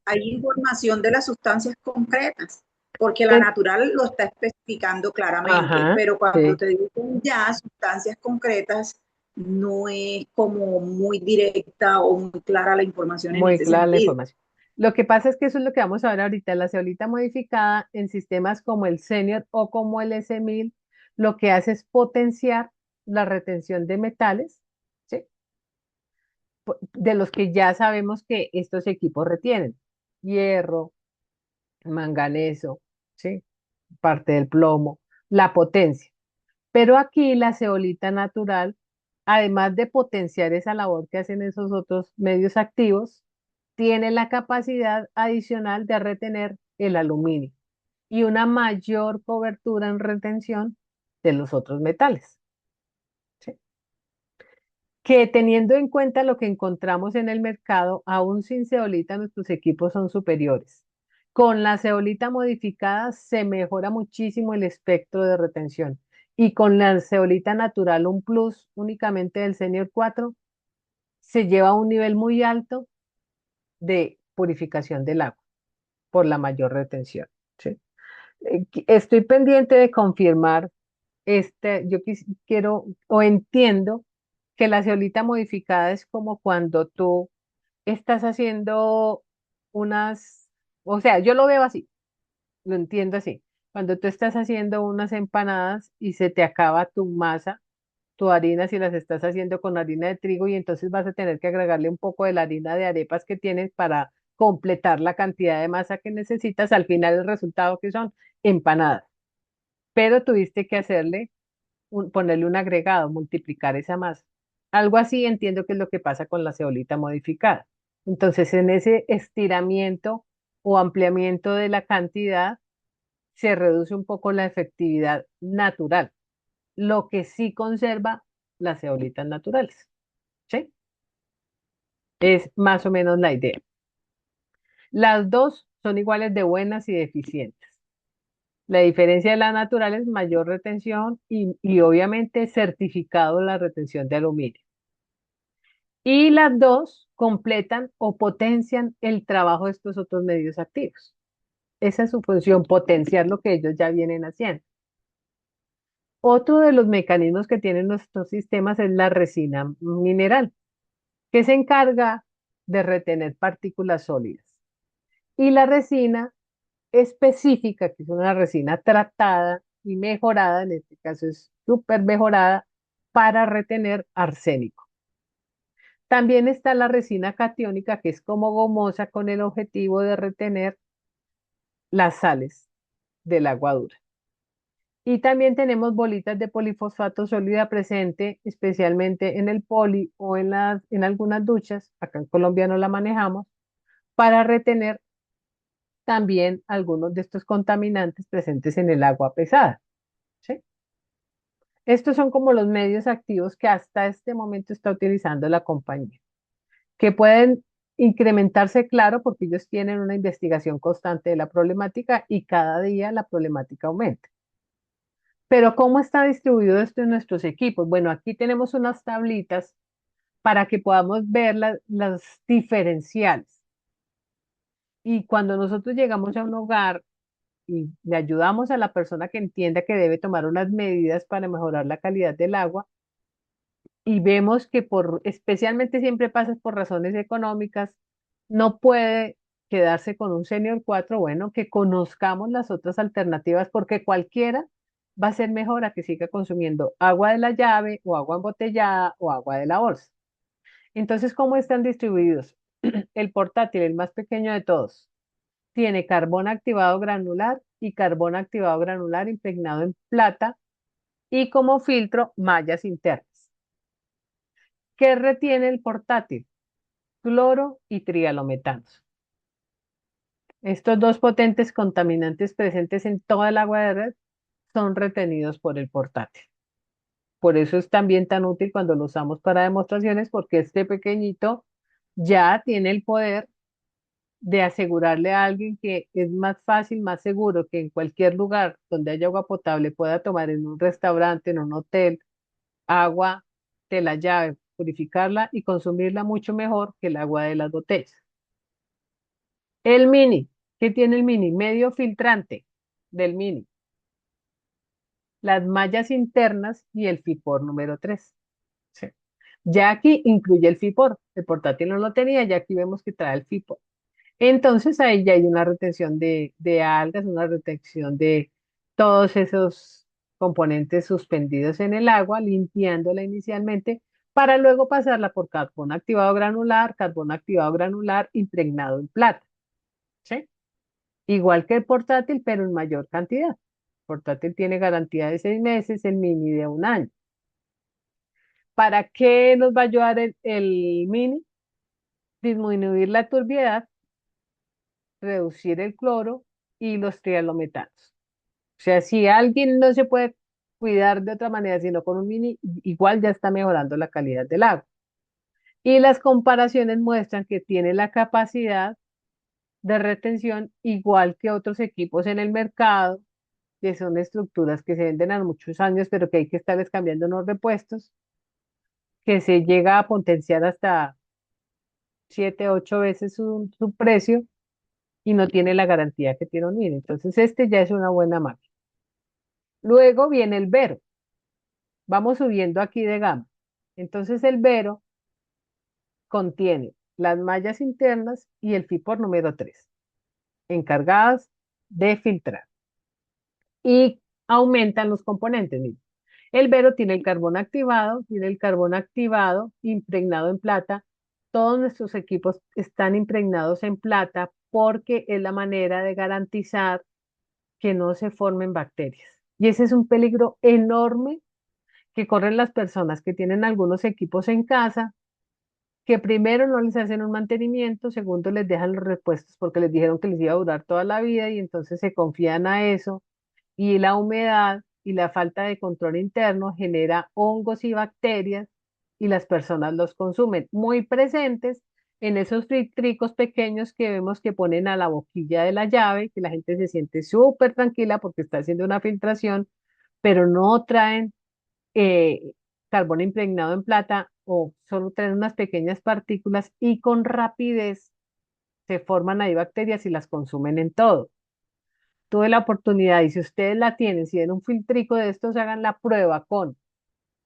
E: hay información de las sustancias concretas, porque la
A: Es-
E: natural lo está especificando claramente,
A: ajá,
E: pero cuando
A: sí.
E: te dicen ya sustancias concretas, no es como muy directa o muy clara la información en
A: Muy
E: ese
A: clara la
E: sentido.
A: información. Lo que pasa es que eso es lo que vamos a ver ahorita. La ceolita modificada en sistemas como el Senior o como el S1000, lo que hace es potenciar la retención de metales, ¿sí? De los que ya sabemos que estos equipos retienen. Hierro, manganeso, ¿sí? Parte del plomo, la potencia. Pero aquí la ceolita natural, además de potenciar esa labor que hacen esos otros medios activos, tiene la capacidad adicional de retener el aluminio y una mayor cobertura en retención de los otros metales. ¿Sí? Que teniendo en cuenta lo que encontramos en el mercado, aún sin zeolita nuestros equipos son superiores. Con la zeolita modificada se mejora muchísimo el espectro de retención y con la zeolita natural, un plus únicamente del Senior 4, se lleva a un nivel muy alto de purificación del agua por la mayor retención. ¿Sí? Estoy pendiente de confirmar, yo quiero o entiendo que la ceolita modificada es como cuando tú estás haciendo unas, o sea, yo lo veo así, lo entiendo así. Cuando tú estás haciendo unas empanadas y se te acaba tu masa, tu harina, si las estás haciendo con harina de trigo, y entonces vas a tener que agregarle un poco de la harina de arepas que tienes para completar la cantidad de masa que necesitas. Al final el resultado que son empanadas. Pero tuviste que hacerle ponerle un agregado, multiplicar esa masa. Algo así entiendo que es lo que pasa con la cebolita modificada. Entonces, en ese estiramiento o ampliamiento de la cantidad, se reduce un poco la efectividad natural, lo que sí conserva las ceolitas naturales. ¿Sí? Es más o menos la idea. Las dos son iguales de buenas y de eficientes. La diferencia de la natural es mayor retención y obviamente certificado la retención de aluminio. Y las dos completan o potencian el trabajo de estos otros medios activos. Esa es su función, potenciar lo que ellos ya vienen haciendo. Otro de los mecanismos que tienen nuestros sistemas es la resina mineral, que se encarga de retener partículas sólidas. Y la resina específica, que es una resina tratada y mejorada, en este caso es súper mejorada, para retener arsénico. También está la resina catiónica, que es como gomosa con el objetivo de retener las sales del agua dura. Y también tenemos bolitas de polifosfato sólida presente, especialmente en el poli o en algunas duchas, acá en Colombia no la manejamos, para retener también algunos de estos contaminantes presentes en el agua pesada. ¿Sí? Estos son como los medios activos que hasta este momento está utilizando la compañía, que pueden incrementarse, claro, porque ellos tienen una investigación constante de la problemática y cada día la problemática aumenta. Pero ¿cómo está distribuido esto en nuestros equipos? Bueno, aquí tenemos unas tablitas para que podamos ver las diferenciales. Y cuando nosotros llegamos a un hogar y le ayudamos a la persona que entienda que debe tomar unas medidas para mejorar la calidad del agua, y vemos que especialmente siempre pasa por razones económicas, no puede quedarse con un Senior 4, bueno, que conozcamos las otras alternativas porque cualquiera va a ser mejor a que siga consumiendo agua de la llave o agua embotellada o agua de la bolsa. Entonces, ¿cómo están distribuidos? El portátil, el más pequeño de todos, tiene carbón activado granular y carbón activado granular impregnado en plata y como filtro mallas internas. ¿Qué retiene el portátil? Cloro y trialometanos. Estos dos potentes contaminantes presentes en toda el agua de red son retenidos por el portátil. Por eso es también tan útil cuando lo usamos para demostraciones, porque este pequeñito ya tiene el poder de asegurarle a alguien que es más fácil, más seguro que en cualquier lugar donde haya agua potable pueda tomar en un restaurante, en un hotel, agua de la llave, purificarla y consumirla mucho mejor que el agua de las botellas. El mini, ¿qué tiene el mini? Medio filtrante del mini, las mallas internas y el FIPOR número 3. Sí. Ya aquí incluye el FIPOR, el portátil no lo tenía, ya aquí vemos que trae el FIPOR. Entonces ahí ya hay una retención de algas, una retención de todos esos componentes suspendidos en el agua, limpiándola inicialmente para luego pasarla por carbón activado granular impregnado en plata. ¿Sí? Igual que el portátil, pero en mayor cantidad. El portátil tiene garantía de 6 meses, el mini de 1 año. ¿Para qué nos va a ayudar el mini? Disminuir la turbiedad, reducir el cloro y los trialometanos. O sea, si alguien no se puede cuidar de otra manera, sino con un mini, igual ya está mejorando la calidad del agua. Y las comparaciones muestran que tiene la capacidad de retención igual que otros equipos en el mercado, que son estructuras que se venden a muchos años, pero que hay que estarles cambiando unos repuestos, que se llega a potenciar hasta 7, 8 veces su precio y no tiene la garantía que tiene un mini. Entonces, este ya es una buena máquina. Luego viene el Vero. Vamos subiendo aquí de gama. Entonces el Vero contiene las mallas internas y el FIPOR número 3, encargadas de filtrar. Y aumentan los componentes. Mire. El Vero tiene el carbón activado, impregnado en plata. Todos nuestros equipos están impregnados en plata porque es la manera de garantizar que no se formen bacterias. Y ese es un peligro enorme que corren las personas que tienen algunos equipos en casa, que primero no les hacen un mantenimiento, segundo les dejan los repuestos porque les dijeron que les iba a durar toda la vida y entonces se confían a eso y la humedad y la falta de control interno genera hongos y bacterias y las personas los consumen muy presentes en esos filtricos pequeños que vemos que ponen a la boquilla de la llave, que la gente se siente súper tranquila porque está haciendo una filtración, pero no traen eh, carbón impregnado en plata o solo traen unas pequeñas partículas y con rapidez se forman ahí bacterias y las consumen en todo. Tuve la oportunidad y si ustedes la tienen, si ven un filtrico de estos, hagan la prueba con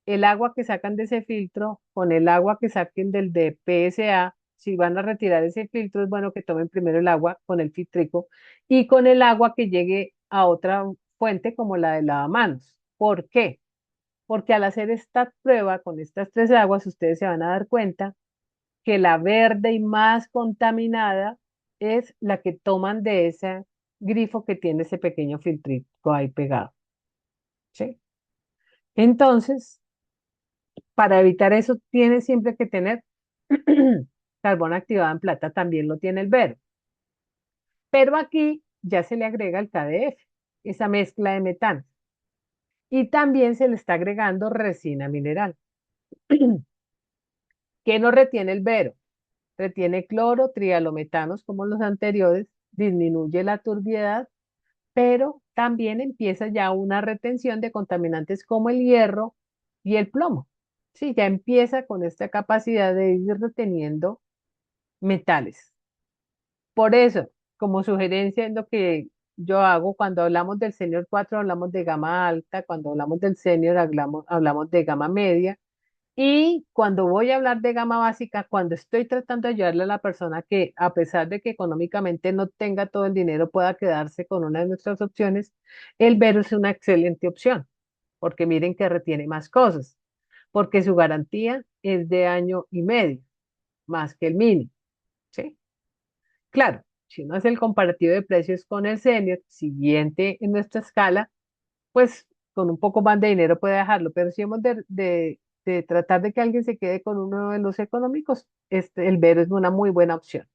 A: el agua que sacan de ese filtro, con el agua que saquen del de PSA. Si van a retirar ese filtro, es bueno que tomen primero el agua con el filtrico y con el agua que llegue a otra fuente como la de lavamanos. ¿Por qué? Porque al hacer esta prueba con estas tres aguas, ustedes se van a dar cuenta que la verde y más contaminada es la que toman de ese grifo que tiene ese pequeño filtrico ahí pegado. ¿Sí? Entonces, para evitar eso, tiene siempre que tener carbón activado en plata, también lo tiene el Vero. Pero aquí ya se le agrega el KDF, esa mezcla de metano. Y también se le está agregando resina mineral. ¿Qué no retiene el Vero? Retiene cloro, trialometanos como los anteriores, disminuye la turbiedad, pero también empieza ya una retención de contaminantes como el hierro y el plomo. Sí, ya empieza con esta capacidad de ir reteniendo metales. Por eso, como sugerencia es lo que yo hago cuando hablamos del Senior 4, hablamos de gama alta, cuando hablamos del Senior hablamos de gama media. Y cuando voy a hablar de gama básica, cuando estoy tratando de ayudarle a la persona que a pesar de que económicamente no tenga todo el dinero, pueda quedarse con una de nuestras opciones, el Vero es una excelente opción, porque miren que retiene más cosas, porque su garantía es de año y medio, más que el mini, ¿sí? Claro, si uno hace el comparativo de precios con el senior, siguiente en nuestra escala, pues con un poco más de dinero puede dejarlo, pero si hemos de tratar de que alguien se quede con uno de los económicos, el Vero es una muy buena opción.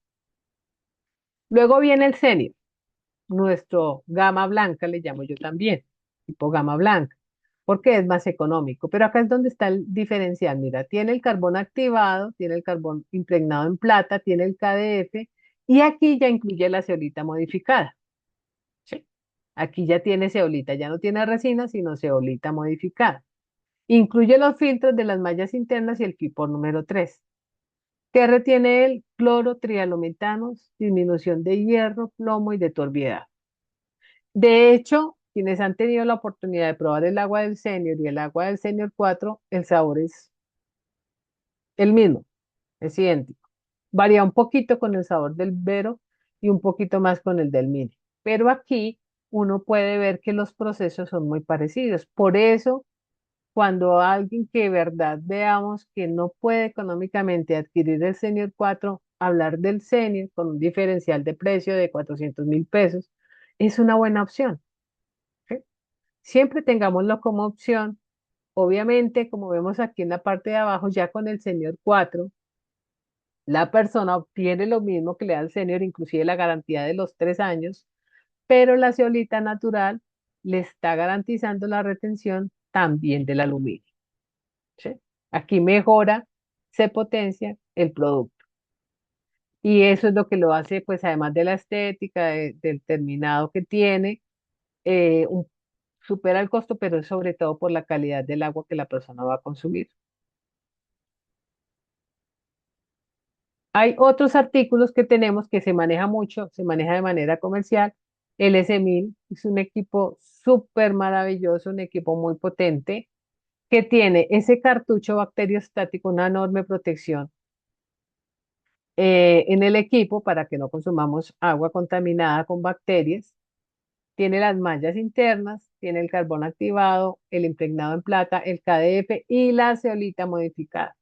A: Luego viene el Senior, nuestro gama blanca, le llamo yo también, tipo gama blanca, porque es más económico. Pero acá es donde está el diferencial. Mira, tiene el carbón activado, tiene el carbón impregnado en plata, tiene el KDF y aquí ya incluye la ceolita modificada. ¿Sí? Aquí ya tiene ceolita, ya no tiene resina, sino ceolita modificada. Incluye los filtros de las mallas internas y el FIPOR número 3, que retiene el cloro, trialometanos, disminución de hierro, plomo y de turbiedad. De hecho, quienes han tenido la oportunidad de probar el agua del Senior y el agua del Senior 4, el sabor es el mismo, es idéntico. Varía un poquito con el sabor del Vero y un poquito más con el del Mini. Pero aquí uno puede ver que los procesos son muy parecidos. Por eso cuando alguien que de verdad veamos que no puede económicamente adquirir el Senior 4, hablar del Senior con un diferencial de precio de 400.000 pesos es una buena opción. ¿Sí? Siempre tengámoslo como opción. Obviamente, como vemos aquí en la parte de abajo, ya con el Senior 4, la persona obtiene lo mismo que le da el Senior, inclusive la garantía de los 3 años, pero la ceolita natural le está garantizando la retención también del aluminio. ¿Sí? Aquí mejora, se potencia el producto. Y eso es lo que lo hace, pues además de la estética, del terminado que tiene, eh, un- supera el costo, pero es sobre todo por la calidad del agua que la persona va a consumir. Hay otros artículos que tenemos que se maneja mucho, se maneja de manera comercial. El S1000 es un equipo súper maravilloso, un equipo muy potente que tiene ese cartucho bacteriostático, una enorme protección en el equipo para que no consumamos agua contaminada con bacterias. Tiene las mallas internas, tiene el carbón activado, el impregnado en plata, el KDF y la zeolita modificada.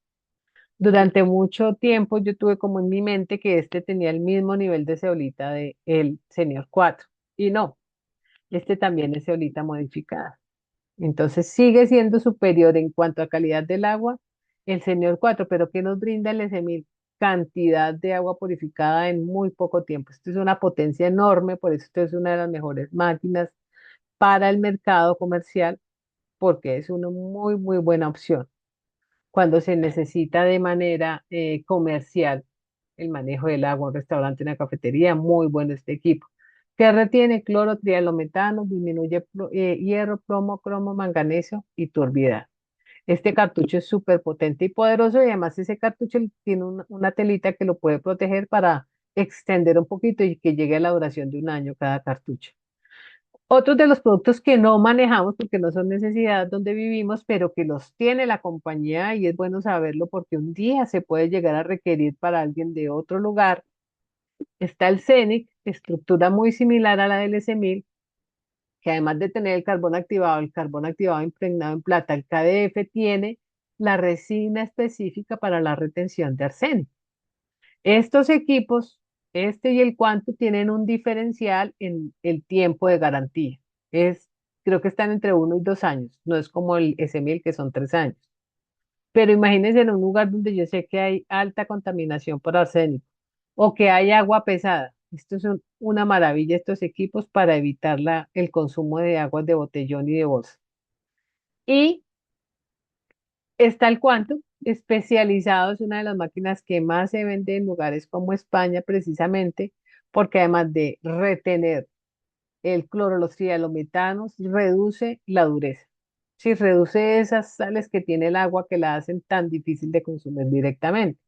A: Durante mucho tiempo yo tuve como en mi mente que este tenía el mismo nivel de zeolita de el Senior 4 y no, este también es zeolita modificada. Entonces sigue siendo superior en cuanto a calidad del agua el Senior 4, pero ¿qué nos brinda el S1000? Cantidad de agua purificada en muy poco tiempo. Esto es una potencia enorme, por eso esto es una de las mejores máquinas para el mercado comercial, porque es una muy, muy buena opción cuando se necesita de manera comercial el manejo del agua, un restaurante, una cafetería, muy bueno este equipo, que retiene cloro, trialometano, disminuye hierro, plomo, cromo, manganeso y turbiedad. Este cartucho es súper potente y poderoso y además ese cartucho tiene una telita que lo puede proteger para extender un poquito y que llegue a la duración de un año cada cartucho. Otros de los productos que no manejamos porque no son necesidad donde vivimos, pero que los tiene la compañía y es bueno saberlo porque un día se puede llegar a requerir para alguien de otro lugar. Está el CENIC, estructura muy similar a la del S1000, que además de tener el carbón activado impregnado en plata, el KDF tiene la resina específica para la retención de arsénico. Estos equipos, este y el Quantum, tienen un diferencial en el tiempo de garantía. Es, creo que están entre 1 y 2 años, no es como el S1000 que son 3 años. Pero imagínense en un lugar donde yo sé que hay alta contaminación por arsénico o que hay agua pesada. Esto es una maravilla, estos equipos para evitar el consumo de aguas de botellón y de bolsa. Y está el Quantum, especializado, es una de las máquinas que más se vende en lugares como España, precisamente porque además de retener el cloro, los trialometanos, reduce la dureza. Sí, reduce esas sales que tiene el agua que la hacen tan difícil de consumir directamente.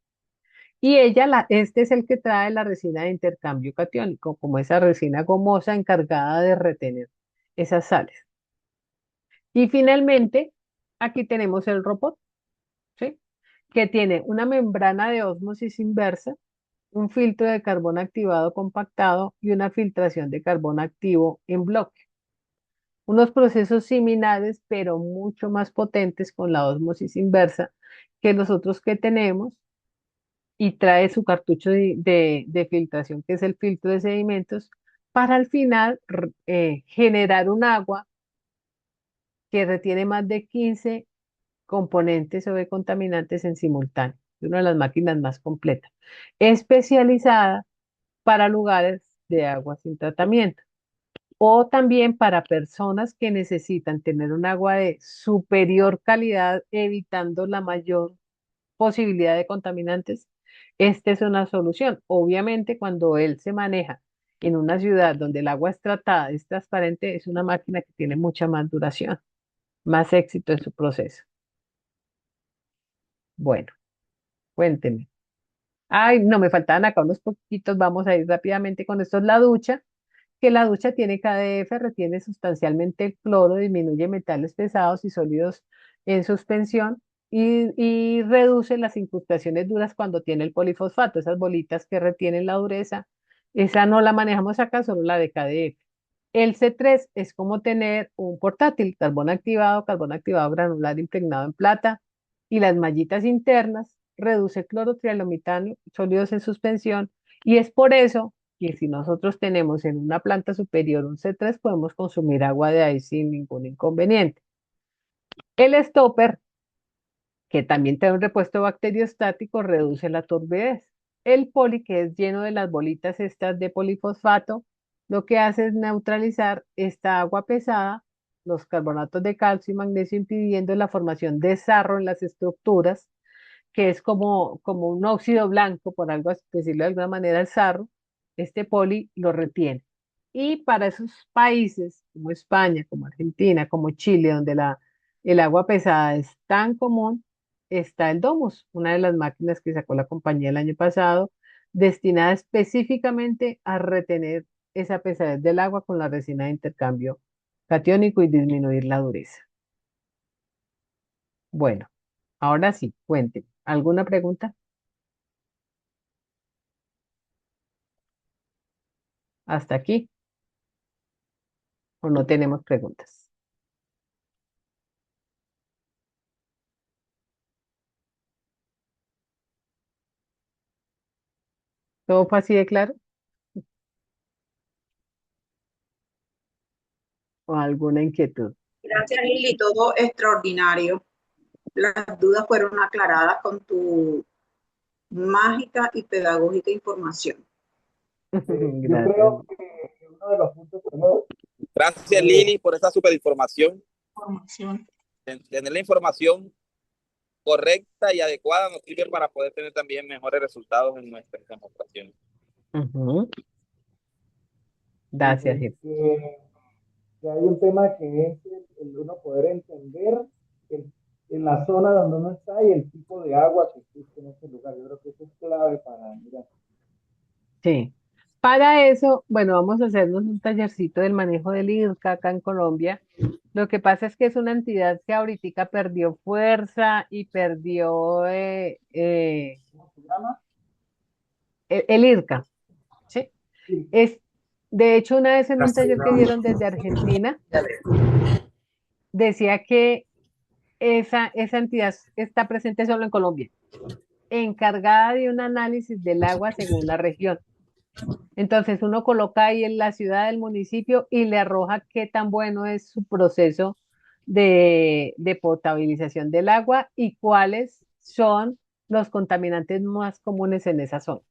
A: Y este es el que trae la resina de intercambio catiónico, como esa resina gomosa encargada de retener esas sales. Y finalmente, aquí tenemos el robot, ¿sí? Que tiene una membrana de ósmosis inversa, un filtro de carbón activado compactado y una filtración de carbón activo en bloque. Unos procesos similares, pero mucho más potentes con la ósmosis inversa que los otros que tenemos y trae su cartucho de filtración, que es el filtro de sedimentos, para al final generar un agua que retiene más de 15 componentes o de contaminantes en simultáneo. Es una de las máquinas más completas, especializada para lugares de agua sin tratamiento o también para personas que necesitan tener un agua de superior calidad, evitando la mayor posibilidad de contaminantes. Esta es una solución. Obviamente, cuando él se maneja en una ciudad donde el agua es tratada, es transparente, es una máquina que tiene mucha más duración, más éxito en su proceso. Bueno, cuénteme. Ay, no, me faltaban acá unos poquitos, vamos a ir rápidamente con esto. Es la ducha, que la ducha tiene KDF, retiene sustancialmente el cloro, disminuye metales pesados y sólidos en suspensión y reduce las incrustaciones duras cuando tiene el polifosfato, esas bolitas que retienen la dureza. Esa no la manejamos acá, solo la de KDF. El C3 es como tener un portátil, carbón activado granular impregnado en plata y las mallitas internas, reduce cloro, trialometano, sólidos en suspensión y es por eso que si nosotros tenemos en una planta superior un C3 podemos consumir agua de ahí sin ningún inconveniente. El stopper, que también tiene un repuesto bacteriostático, reduce la turbidez. El poli, que es lleno de las bolitas estas de polifosfato, lo que hace es neutralizar esta agua pesada, los carbonatos de calcio y magnesio, impidiendo la formación de sarro en las estructuras, que es como un óxido blanco, por algo así decirlo de alguna manera, el sarro, este poli lo retiene. Y para esos países como España, como Argentina, como Chile, donde el agua pesada es tan común, está el Domus, una de las máquinas que sacó la compañía el año pasado, destinada específicamente a retener esa pesadez del agua con la resina de intercambio catiónico y disminuir la dureza. Bueno, ahora sí, cuente. ¿Alguna pregunta? ¿Hasta aquí? ¿O no tenemos preguntas? ¿Todo fue así de claro? ¿O alguna inquietud?
E: Gracias, Lili, todo extraordinario. Las dudas fueron aclaradas con tu mágica y pedagógica información.
C: Yo
A: Gracias.
C: creo que uno de los puntos que no,
B: Gracias, Lili, por esa super información.
E: Información.
B: Tener la información correcta y adecuada nos sirve para poder tener también mejores resultados en nuestras demostraciones.
A: Ujú. Gracias, Gil.
C: que hay un tema que es el uno poder entender el- en la zona donde uno está y el tipo de agua que existe en ese lugar. Yo creo que eso es clave para mirar.
A: Sí. Para eso, bueno, vamos a hacernos un tallercito del manejo del IRCA acá en Colombia. Lo que pasa es que es una entidad que ahorita perdió fuerza y perdió
C: ¿Cómo se llama?
A: el IRCA, ¿sí?
C: Sí,
A: Es, de hecho, una vez en un taller que dieron desde Argentina, decía que esa entidad está presente solo en Colombia, encargada de un análisis del agua según la región. Entonces uno coloca ahí en la ciudad del municipio y le arroja qué tan bueno es su proceso de potabilización del agua y cuáles son los contaminantes más comunes en esa zona.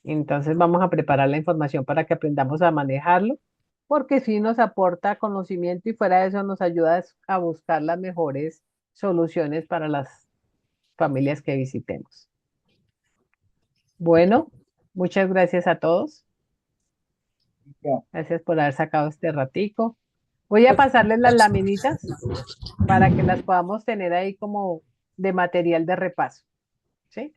A: Entonces vamos a preparar la información para que aprendamos a manejarlo, porque sí nos aporta conocimiento y fuera de eso nos ayuda a buscar las mejores soluciones para las familias que visitemos. Bueno, muchas gracias a todos.
C: ya.
A: Gracias por haber sacado este ratico. Voy a pasarles las laminitas para que las podamos tener ahí como de material de repaso. ¿Sí?